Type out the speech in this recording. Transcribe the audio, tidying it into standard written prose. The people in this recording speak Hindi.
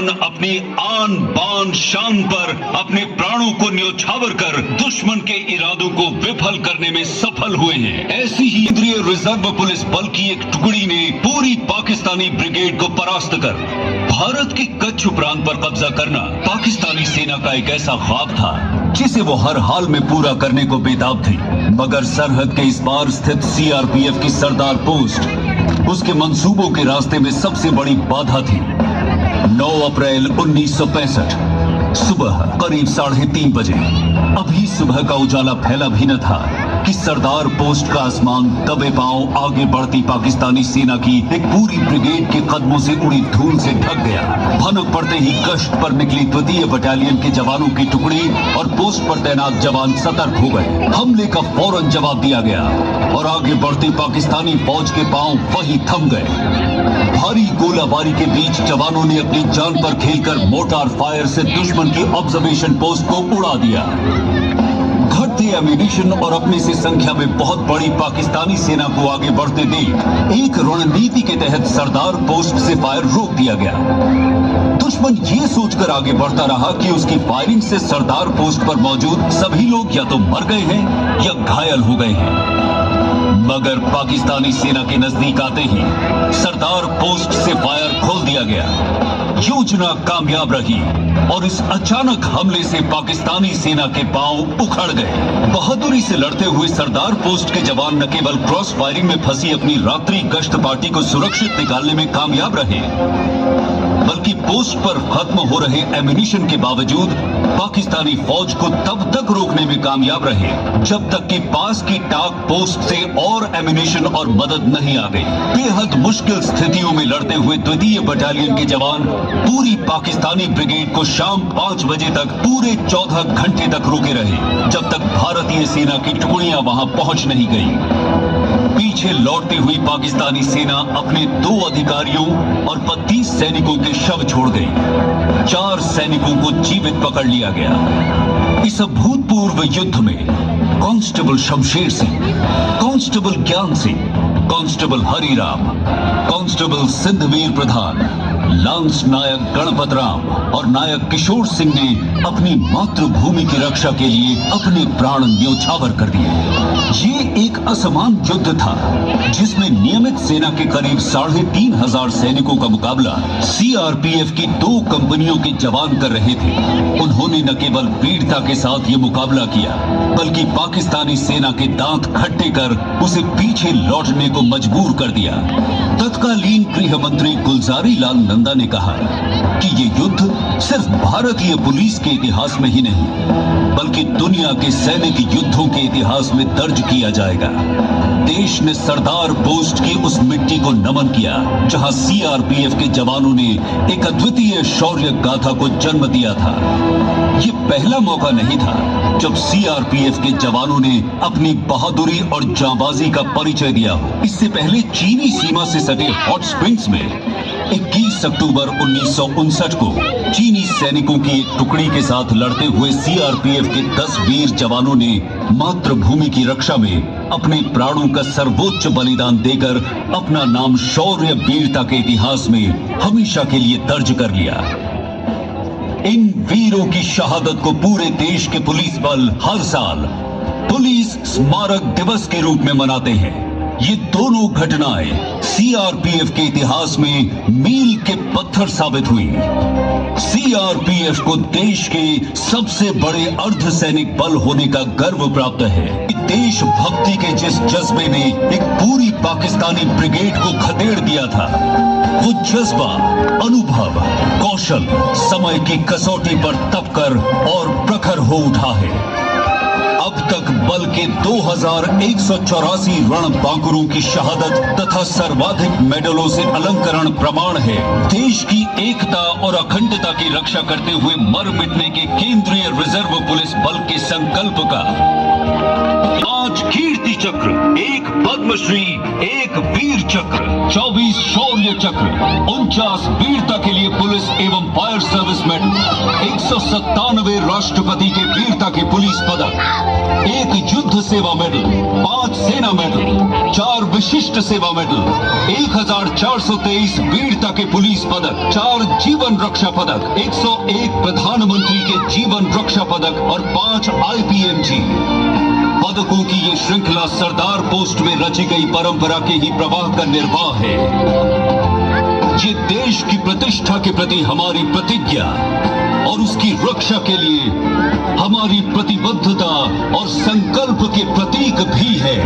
अपनी आन बान शान पर अपने प्राणों को न्योछावर कर दुश्मन के इरादों को विफल करने में सफल हुए हैं। ऐसी ही केंद्रीय रिजर्व पुलिस बल की एक टुकड़ी ने पूरी पाकिस्तानी ब्रिगेड को परास्त कर भारत के कच्छ प्रांत पर कब्जा करना पाकिस्तानी सेना का एक ऐसा ख्वाब था जिसे वो हर हाल में पूरा करने को बेताब थी। मगर सरहद के इस पार स्थित सीआरपीएफ की सरदार पोस्ट उसके मंसूबों के रास्ते में सबसे बड़ी बाधा थी। 9 अप्रैल 1965 सुबह करीब 3:30 बजे अभी सुबह का उजाला फैला भी न था कि सरदार पोस्ट का आसमान दबे पांव आगे बढ़ती पाकिस्तानी सेना की एक पूरी ब्रिगेड के कदमों से उड़ी धूल से ढक गया। भनक पड़ते ही गश्त पर निकली 2वीं बटालियन के जवानों की टुकड़ी और पोस्ट पर तैनात जवान सतर्क हो गए। हमले का फौरन जवाब दिया गया और आगे बढ़ती पाकिस्तानी फौज के पांव वहीं थम गए। भारी गोलाबारी के बीच जवानों ने अपनी जान पर खेलकर मोर्टार फायर से दुश्मन की ऑब्जर्वेशन पोस्ट को उड़ा दिया। घटते एमिनिशन और अपने से संख्या में बहुत बड़ी पाकिस्तानी सेना को आगे बढ़ते देख एक रणनीति के तहत सरदार पोस्ट से फायर रोक दिया गया। दुश्मन ये सोचकर आगे बढ़ता रहा कि उसकी फायरिंग से सरदार पोस्ट पर मौजूद सभी लोग या तो मर गए हैं या घायल हो गए हैं। मगर पाकिस्तानी सेना के नजदीक आते ही सरदार पोस्ट से फायर खोल दिया गया। योजना कामयाब रही और इस अचानक हमले से पाकिस्तानी सेना के पांव उखड़ गए। बहादुरी से लड़ते हुए सरदार पोस्ट के जवान न केवल क्रॉस फायरिंग में फंसी अपनी रात्रि गश्त पार्टी को सुरक्षित निकालने में कामयाब रहे, बल्कि पोस्ट पर खत्म हो रहे एमिनिशन के बावजूद पाकिस्तानी फौज को तब तक रोकने में कामयाब रहे जब तक कि पास की टाक पोस्ट से और एमिनिशन और मदद नहीं आ गई। बेहद मुश्किल स्थितियों में लड़ते हुए 2वीं बटालियन के जवान पूरी पाकिस्तानी ब्रिगेड को शाम 5 बजे तक पूरे 14 घंटे तक रोके रहे जब तक भारतीय सेना की टुकड़ियां वहां पहुंच नहीं गई। पीछे लौटती हुई पाकिस्तानी सेना अपने 2 अधिकारियों और 32 सैनिकों के शव छोड़ गई। 4 सैनिकों को जीवित पकड़ लिया गया। इस अभूतपूर्व युद्ध में कांस्टेबल शमशेर सिंह, कांस्टेबल ज्ञान सिंह, कांस्टेबल हरिराम, कांस्टेबल सिंधवीर प्रधान, लांस नायक गणपत राम और नायक किशोर सिंह ने अपनी मातृभूमि की रक्षा के लिए अपने प्राण न्योछावर कर दिए। ये एक असमान युद्ध था जिसमें नियमित सेना के करीब 3500 सैनिकों का मुकाबला सीआरपीएफ की 2 कंपनियों के जवान कर रहे थे। उन्होंने न केवल वीरता के साथ ये मुकाबला किया बल्कि पाकिस्तानी सेना के दांत खट्टे कर उसे पीछे लौटने को मजबूर कर दिया। तत्कालीन गृह मंत्री गुलजारी लाल नंदा ने कहा कि ये युद्ध सिर्फ भारतीय पुलिस के इतिहास में ही नहीं बल्कि दुनिया के सैनिक युद्धों के इतिहास में दर्ज किया जाएगा। देश ने सरदार पोस्ट की उस मिट्टी को नमन किया जहां सीआरपीएफ के जवानों ने एक अद्वितीय शौर्य गाथा को जन्म दिया था। ये पहला मौका नहीं था जब सीआरपीएफ के जवानों ने अपनी बहादुरी और जांबाजी का परिचय दिया हो। इससे पहले चीनी सीमा से सटे हॉट स्प्रिंग्स में 21 अक्टूबर 1959 को चीनी सैनिकों की एक टुकड़ी के साथ लड़ते हुए सीआरपीएफ के 10 वीर जवानों ने मातृभूमि की रक्षा में अपने प्राणों का सर्वोच्च बलिदान देकर अपना नाम शौर्य वीरता के इतिहास में हमेशा के लिए दर्ज कर लिया। इन वीरों की शहादत को पूरे देश के पुलिस बल हर साल पुलिस स्मारक दिवस के रूप में मनाते हैं। ये दोनों घटनाएं सीआरपीएफ के इतिहास में मील के पत्थर साबित हुई। सीआरपीएफ को देश के सबसे बड़े अर्धसैनिक बल होने का गर्व प्राप्त है। देशभक्ति के जिस जज्बे ने एक पूरी पाकिस्तानी ब्रिगेड को खदेड़ दिया था, वो जज्बा, अनुभव, कौशल समय की कसौटी पर तपकर और प्रखर हो उठा है। अब तक बल के 2184 रणबांकुरों की शहादत तथा सर्वाधिक मेडलों से अलंकरण प्रमाण है देश की एकता और अखंडता की रक्षा करते हुए मर मिटने के केंद्रीय रिजर्व पुलिस बल के संकल्प का। 5 कीर्ति चक्र, 1 पद्मश्री, 1 वीर चक्र, 24 शौर्य चक्र, 49 वीरता के लिए पुलिस एवं फायर सर्विस मेडल, 197 राष्ट्रपति के वीरता के पुलिस पदक, 1 युद्ध सेवा मेडल, 5 सेना मेडल, 4 विशिष्ट सेवा मेडल, 1423 वीरता के पुलिस पदक, 4 जीवन रक्षा पदक, 101 प्रधानमंत्री के जीवन रक्षा पदक और 5 IPMG पदकों की ये श्रृंखला सरदार पोस्ट में रची गई परंपरा के ही प्रवाह का निर्वाह है। ये देश की प्रतिष्ठा के प्रति हमारी प्रतिज्ञा और उसकी रक्षा के लिए हमारी प्रतिबद्धता और संकल्प के प्रतीक भी है।